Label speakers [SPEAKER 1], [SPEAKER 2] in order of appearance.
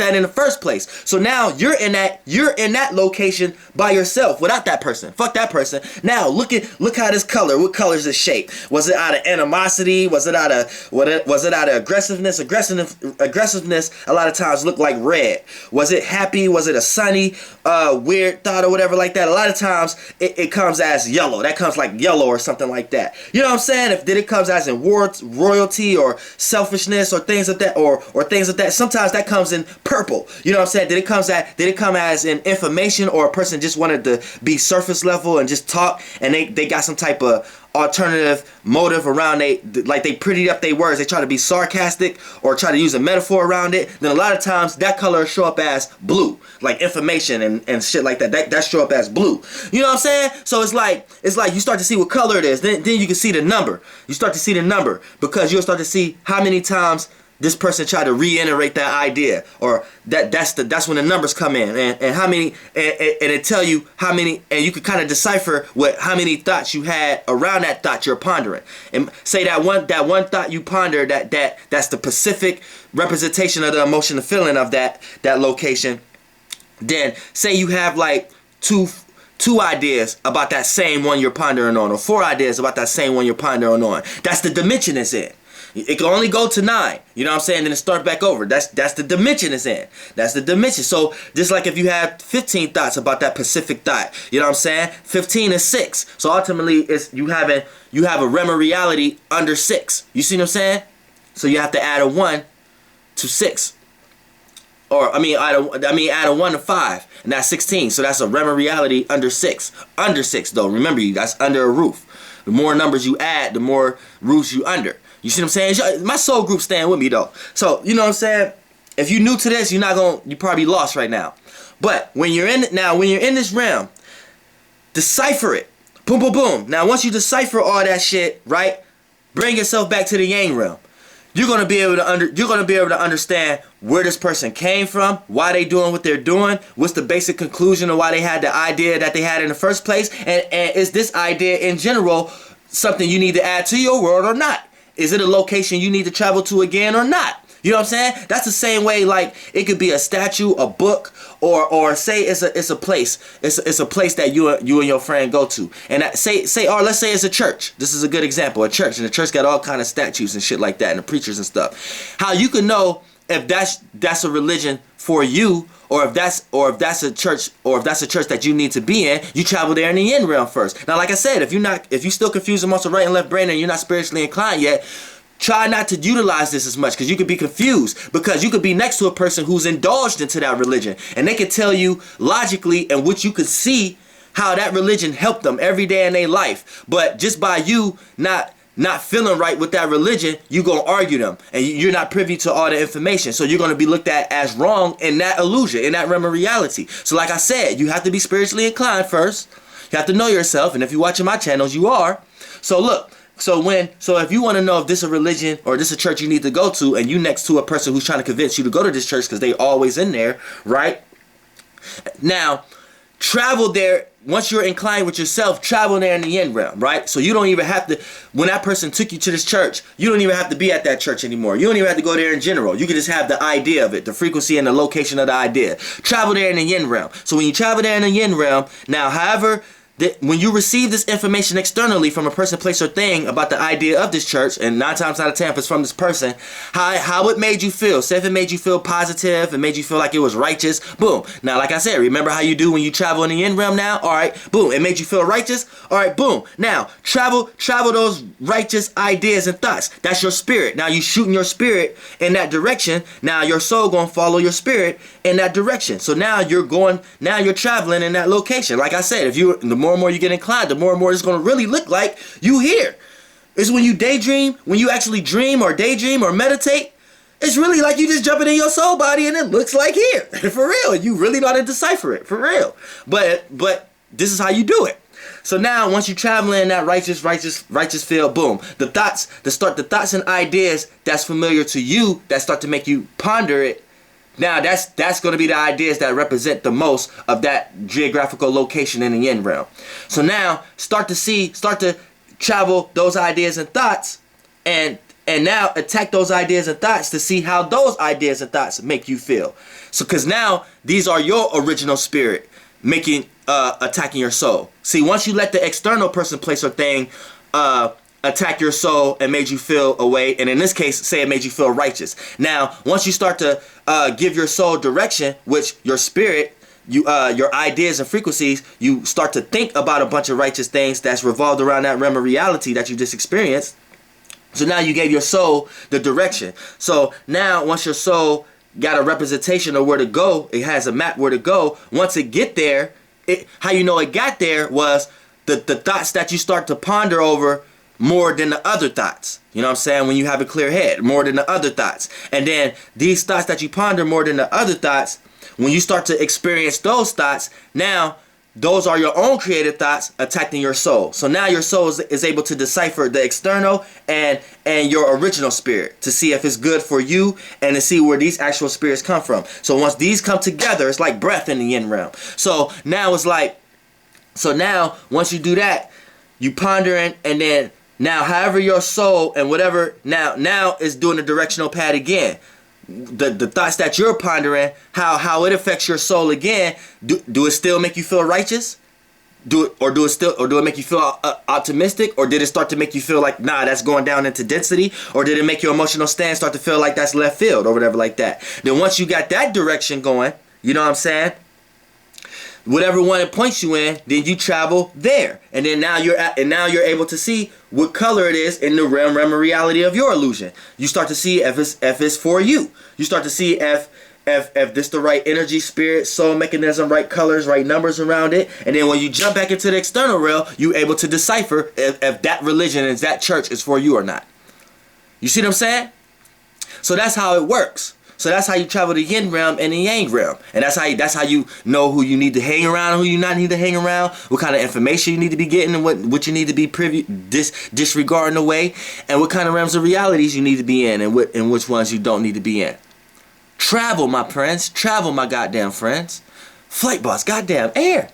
[SPEAKER 1] that in the first place. So now you're in that location by yourself without that person. Fuck that person. Now look how this color. What color is this shape? Was it out of animosity? Was it out of aggressiveness? Aggressiveness a lot of times look like red. Was it happy? Was it a sunny weird thought or whatever like that? A lot of times it comes as yellow. That comes like yellow or something like that. You know what I'm saying? Did it comes as in royalty or selfishness or things of that or things of that. Sometimes that comes in purple. You know what I'm saying? Did it come as in information, or a person just wanted to be surface level and just talk, and they got some type of alternative motive around they prettied up their words. They try to be sarcastic or try to use a metaphor around it. Then a lot of times that color show up as blue, like information and shit like that. That show up as blue. You know what I'm saying? So it's like you start to see what color it is. Then you can see the number. You start to see the number because you'll start to see how many times this person tried to reiterate that idea, or that's when the numbers come in, and how many, and it tell you how many, and you can kind of decipher how many thoughts you had around that thought you're pondering. And say that one thought you ponder, that's the specific representation of the emotion, the feeling of that location. Then say you have like two ideas about that same one you're pondering on, or 4 ideas about that same one you're pondering on. That's the dimension it's in. It can only go to 9. You know what I'm saying? Then it start back over. That's the dimension it's in. That's the dimension. So just like if you have 15 thoughts about that specific thought, you know what I'm saying? 15 is 6. So ultimately, it's you have a realm of reality under 6. You see what I'm saying? So you have to add a 1 to 6. Or add a 1 to 5, and that's 16. So that's a realm of reality under 6. Under 6 though. Remember, that's under a roof. The more numbers you add, the more roofs you under. You see what I'm saying? My soul group staying with me though. So you know what I'm saying? If you're new to this, you're probably lost right now. But when you're in this realm, decipher it. Boom, boom, boom. Now once you decipher all that shit, right? Bring yourself back to the yang realm. You're gonna be able to understand where this person came from, why they doing what they're doing, what's the basic conclusion of why they had the idea that they had in the first place, and is this idea in general something you need to add to your world or not? Is it a location you need to travel to again or not? You know what I'm saying? That's the same way, like it could be a statue, a book, or say it's a place. It's a place that you and your friend go to. And let's say it's a church. This is a good example, a church, and the church got all kind of statues and shit like that, and the preachers and stuff. How you can know if that's a religion for you, or if that's a church that you need to be in, you travel there in the yin realm first. Now, like I said, if you still confused amongst the right and left brain and you're not spiritually inclined yet, try not to utilize this as much, because you could be confused, because you could be next to a person who's indulged into that religion, and they could tell you logically, and which you could see how that religion helped them every day in their life. But just by you not feeling right with that religion, you're going to argue them, and you're not privy to all the information. So you're going to be looked at as wrong in that illusion, in that realm of reality. So like I said, you have to be spiritually inclined first. You have to know yourself, and if you're watching my channels, you are. So look, so if you want to know if this is a religion or this is a church you need to go to, and you next to a person who's trying to convince you to go to this church because they always in there, right? Now, travel there. Once you're inclined with yourself, travel there in the yin realm, right? So you don't even have to, when that person took you to this church, you don't even have to be at that church anymore. You don't even have to go there in general. You can just have the idea of it, the frequency and the location of the idea. Travel there in the yin realm. So when you travel there in the yin realm, now, however, when you receive this information externally from a person, place, or thing about the idea of this church, and 9 times out of 10 if it's from this person, how it made you feel. Say if it made you feel positive, it made you feel like it was righteous, boom. Now, like I said, remember how you do when you travel in the yin realm now? All right, boom. It made you feel righteous? All right, boom. Now, travel those righteous ideas and thoughts. That's your spirit. Now, you shooting your spirit in that direction. Now, your soul going to follow your spirit in that direction. So now you're traveling in that location. Like I said, the more and more you get inclined, the more and more it's going to really look like you here. It's when you daydream, when you actually dream or daydream or meditate, it's really like you just jumping in your soul body and it looks like here. For real. You really know how to decipher it. For real. But this is how you do it. So now, once you travel in that righteous field, boom, the thoughts and ideas that's familiar to you, that start to make you ponder it. Now that's going to be the ideas that represent the most of that geographical location in the yin realm. So now start to travel those ideas and thoughts, and and now attack those ideas and thoughts to see how those ideas and thoughts make you feel. So because now these are your original spirit making attacking your soul. See, once you let the external person, place, or thing attack your soul and made you feel a way, and in this case, say it made you feel righteous. Now, once you start to give your soul direction, which your spirit, your ideas and frequencies, you start to think about a bunch of righteous things that's revolved around that realm of reality that you just experienced. So now you gave your soul the direction. So now once your soul got a representation of where to go, it has a map where to go. Once it get there, how you know it got there was the thoughts that you start to ponder over more than the other thoughts. You know what I'm saying? When you have a clear head, more than the other thoughts. And then these thoughts that you ponder more than the other thoughts, when you start to experience those thoughts, now those are your own creative thoughts attacking your soul. So now your soul is able to decipher the external and your original spirit to see if it's good for you and to see where these actual spirits come from. So once these come together, it's like breath in the yin realm. So now it's like, so now once you do that, you pondering, and then now however your soul and whatever now is doing the directional pad again. The thoughts that you're pondering, how it affects your soul again. Do it still make you feel righteous? Do it make you feel optimistic, or did it start to make you feel like, nah, that's going down into density, or did it make your emotional stand start to feel like that's left field or whatever like that? Then once you got that direction going, you know what I'm saying? Whatever one it points you in, then you travel there, and then now you're able to see what color it is in the realm of reality of your illusion. You start to see if it's for you. You start to see if this the right energy, spirit, soul mechanism, right colors, right numbers around it. And then when you jump back into the external realm, you able to decipher if that religion is that church is for you or not. You see what I'm saying? So that's how it works. So that's how you travel the yin realm and the yang realm. And that's how you know who you need to hang around and who you not need to hang around, what kind of information you need to be getting, and what you need to be disregarding away, and what kind of realms of realities you need to be in, and which ones you don't need to be in. Travel, my friends. Travel, my goddamn friends. Flight boss, goddamn air.